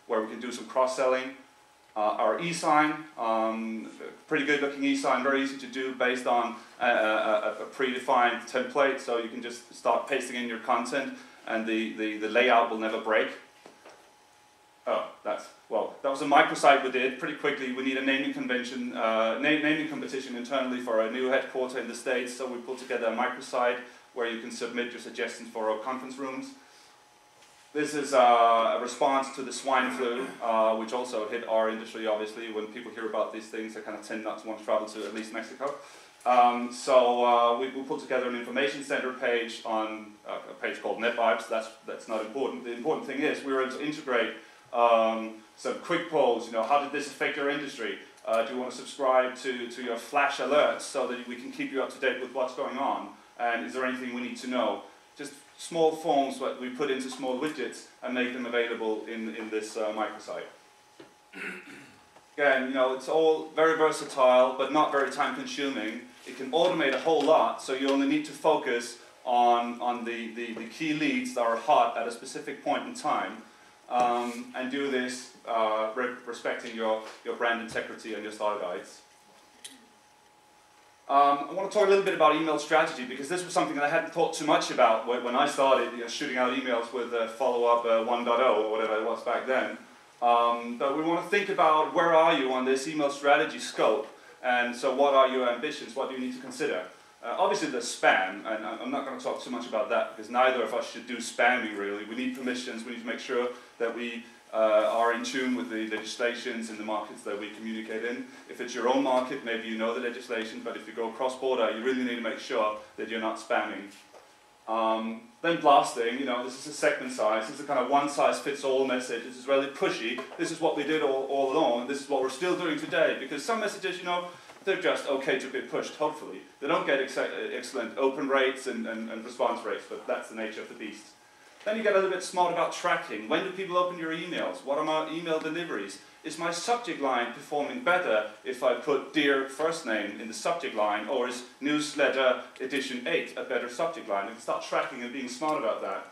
where we can do some cross-selling. Our e-sign, pretty good looking e-sign, very easy to do based on a predefined template, so you can just start pasting in your content and the layout will never break. Oh, that was a microsite we did pretty quickly. We need a naming convention, naming competition internally for a new headquarter in the States, so we put together a microsite where you can submit your suggestions for our conference rooms. This is a response to the swine flu, which also hit our industry, obviously. When people hear about these things, they kind of tend not to want to travel to at least Mexico. So we put together an information center page on a page called NetVibes. That's not important. The important thing is we were able to integrate some quick polls. How did this affect your industry? Do you want to subscribe to your flash alerts so that we can keep you up to date with what's going on? And is there anything we need to know? Just small forms that we put into small widgets and make them available in this microsite. Again, it's all very versatile, but not very time consuming. It can automate a whole lot, so you only need to focus on the key leads that are hot at a specific point in time, and do this respecting your brand integrity and your style guides. I want to talk a little bit about email strategy, because this was something that I hadn't thought too much about when I started shooting out emails with follow-up 1.0 or whatever it was back then. But we want to think about where are you on this email strategy scope, and so what are your ambitions, what do you need to consider? Obviously there's spam, and I'm not going to talk too much about that because neither of us should do spamming really. We need permissions, we need to make sure that we are in tune with the legislations in the markets that we communicate in. If it's your own market, maybe you know the legislation, but if you go cross-border, you really need to make sure that you're not spamming. Then blasting, this is a segment size, this is a kind of one-size-fits-all message, this is really pushy, this is what we did all along, and this is what we're still doing today, because some messages, they're just okay to be pushed, hopefully. They don't get excellent open rates and response rates, but that's the nature of the beast. Then you get a little bit smart about tracking. When do people open your emails? What are my email deliveries? Is my subject line performing better if I put Dear First Name in the subject line, or is Newsletter Edition 8 a better subject line? You can start tracking and being smart about that.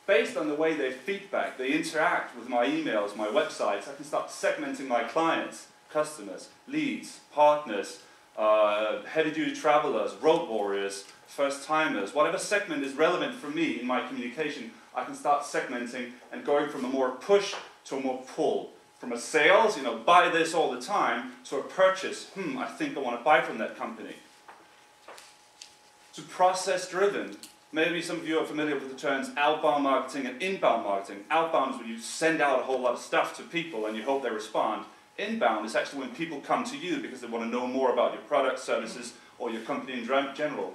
Based on the way they feedback, they interact with my emails, my websites, I can start segmenting my clients, customers, leads, partners, heavy-duty travelers, road warriors, first-timers. Whatever segment is relevant for me in my communication, I can start segmenting and going from a more push to a more pull. From a sales, buy this all the time, to a purchase, I think I want to buy from that company. To process-driven. Maybe some of you are familiar with the terms outbound marketing and inbound marketing. Outbound is when you send out a whole lot of stuff to people and you hope they respond. Inbound is actually when people come to you because they want to know more about your products, services, or your company in general.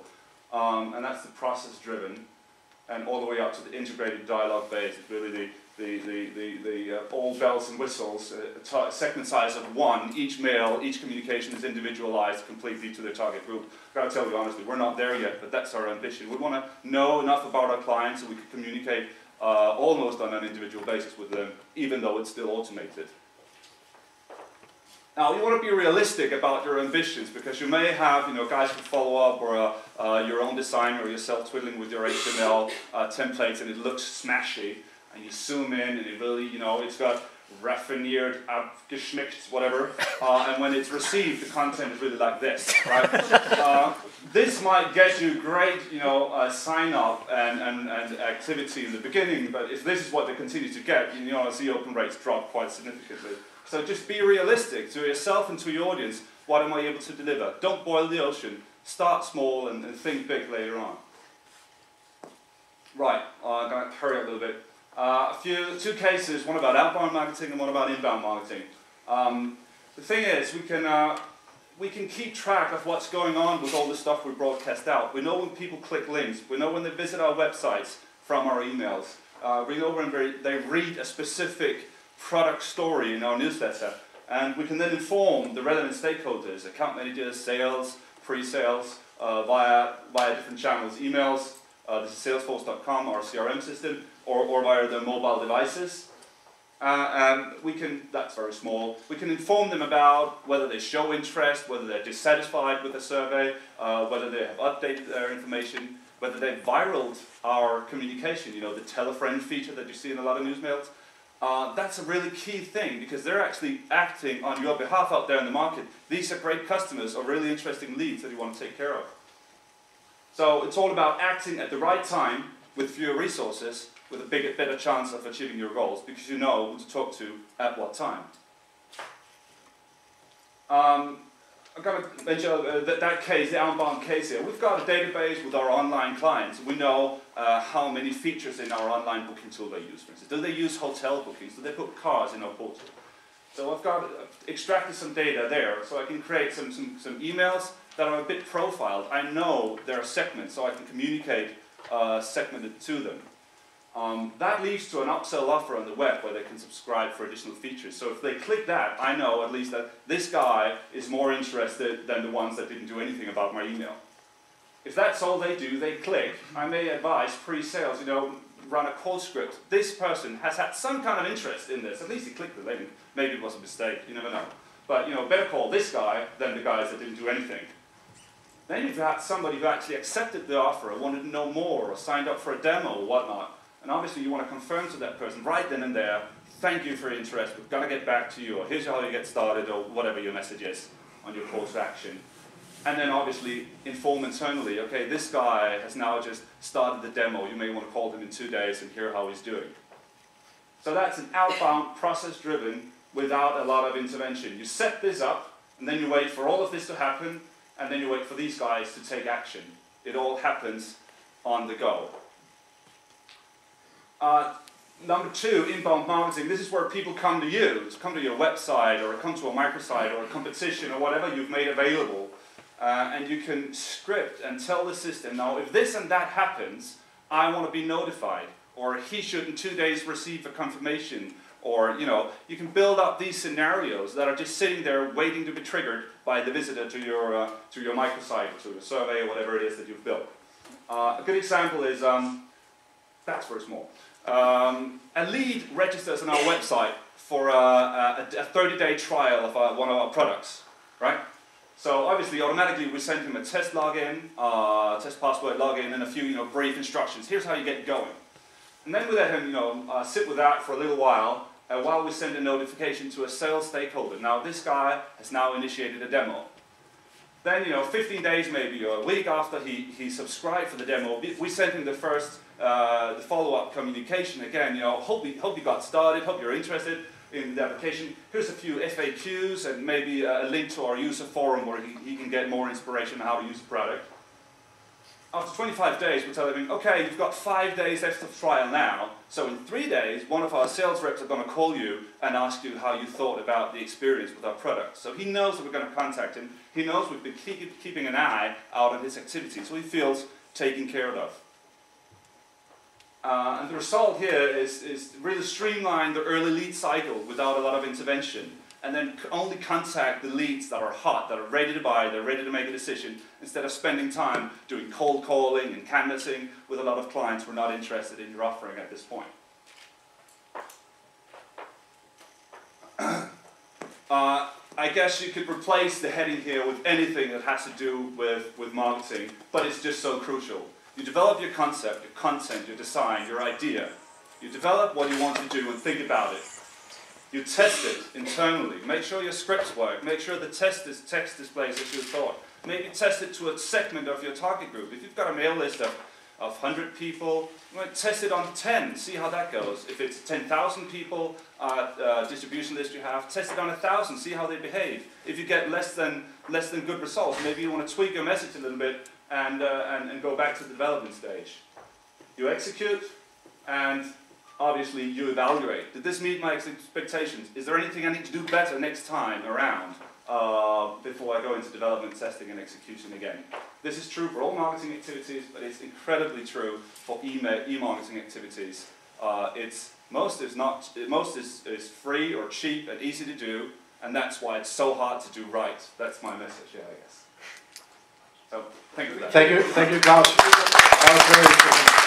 And that's the process-driven, and all the way up to the integrated dialogue-based. It's really the all bells and whistles, segment size of 1. Each mail, each communication is individualized completely to their target group. I've got to tell you honestly, we're not there yet, but that's our ambition. We want to know enough about our clients so we can communicate almost on an individual basis with them, even though it's still automated. Now, you want to be realistic about your ambitions, because you may have, guys who follow up, or your own design, or yourself twiddling with your HTML templates, and it looks smashy, and you zoom in, and it really, it's got raffineered, abgeschmeckt, whatever, and when it's received, the content is really like this, right? This might get you great, sign-up and activity in the beginning, but if this is what they continue to get, you'll see open rates drop quite significantly. So just be realistic to yourself and to your audience. What am I able to deliver? Don't boil the ocean. Start small and think big later on. Right, I'm going to hurry up a little bit. Two cases, one about outbound marketing and one about inbound marketing. The thing is, we can keep track of what's going on with all the stuff we broadcast out. We know when people click links. We know when they visit our websites from our emails. We know when they read a specific product story in our newsletter, and we can then inform the relevant stakeholders, account managers, sales, pre-sales, via different channels, emails, this is salesforce.com, our CRM system, or via their mobile devices. And we can, that's very small, we can inform them about whether they show interest, whether they're dissatisfied with the survey, whether they have updated their information, whether they've viraled our communication, the tell a friend feature that you see in a lot of newsmails. That's a really key thing because they're actually acting on your behalf out there in the market. These are great customers or really interesting leads that you want to take care of. So it's all about acting at the right time with fewer resources with a better chance of achieving your goals because you know who to talk to at what time. I'm going to mention that case, the outbound case here. We've got a database with our online clients. We know how many features in our online booking tool they use, for instance. Do they use hotel bookings? Do they put cars in our portal? So I've extracted some data there, so I can create some emails that are a bit profiled. I know there are segments, so I can communicate segmented to them. That leads to an upsell offer on the web where they can subscribe for additional features. So if they click that, I know at least that this guy is more interested than the ones that didn't do anything about my email. If that's all they do, they click, I may advise pre-sales, run a call script. This person has had some kind of interest in this. At least he clicked the link. Maybe it was a mistake, you never know. But better call this guy than the guys that didn't do anything. Then you've got somebody who actually accepted the offer or wanted to know more or signed up for a demo or whatnot. And obviously you want to confirm to that person right then and there, thank you for your interest, we're going to get back to you, or here's how you get started, or whatever your message is on your call to action. And then obviously inform internally, okay, this guy has now just started the demo, you may want to call him in 2 days and hear how he's doing. So that's an outbound, process-driven, without a lot of intervention. You set this up, and then you wait for all of this to happen, and then you wait for these guys to take action. It all happens on the go. Number 2, inbound marketing. This is where people come to you, to come to your website or come to a microsite or a competition or whatever you've made available. And you can script and tell the system, now if this and that happens, I want to be notified. Or he should in 2 days receive a confirmation. Or, you can build up these scenarios that are just sitting there waiting to be triggered by the visitor to your microsite or to your survey or whatever it is that you've built. A good example is, that's very small. A lead registers on our website for a 30-day trial of one of our products, right? So obviously, automatically, we send him a test login, test password login, and a few, brief instructions. Here's how you get going. And then we let him, sit with that for a little while we send a notification to a sales stakeholder. Now, this guy has now initiated a demo. Then, 15 days maybe, or a week after he subscribed for the demo, we sent him the first the follow-up communication again. Hope you got started. Hope you're interested in the application. Here's a few FAQs and maybe a link to our user forum where he can get more inspiration on how to use the product. After 25 days, we tell him, okay, you've got 5 days left of trial now. So in 3 days, one of our sales reps are going to call you and ask you how you thought about the experience with our product. So he knows that we're going to contact him. He knows we've been keeping an eye out on his activities, so he feels taken care of. And the result here is really streamline the early lead cycle without a lot of intervention. And then only contact the leads that are hot, that are ready to buy, they're ready to make a decision, instead of spending time doing cold calling and canvassing with a lot of clients who are not interested in your offering at this point. I guess you could replace the heading here with anything that has to do with marketing, but it's just so crucial. You develop your concept, your content, your design, your idea. You develop what you want to do and think about it. You test it internally. Make sure your scripts work. Make sure the text displays as you thought. Maybe test it to a segment of your target group. If you've got a mail list of 100 people, you might test it on 10, see how that goes. If it's 10,000 people distribution list you have, test it on 1,000, see how they behave. If you get less than good results, maybe you want to tweak your message a little bit and go back to the development stage. You execute, and obviously you evaluate. Did this meet my expectations? Is there anything I need to do better next time around before I go into development, testing, and execution again? This is true for all marketing activities, but it's incredibly true for e-marketing activities. Most is free or cheap and easy to do, and that's why it's so hard to do right. That's my message here, I guess. So, thank you for that. Thank you, Klaus. That was very interesting.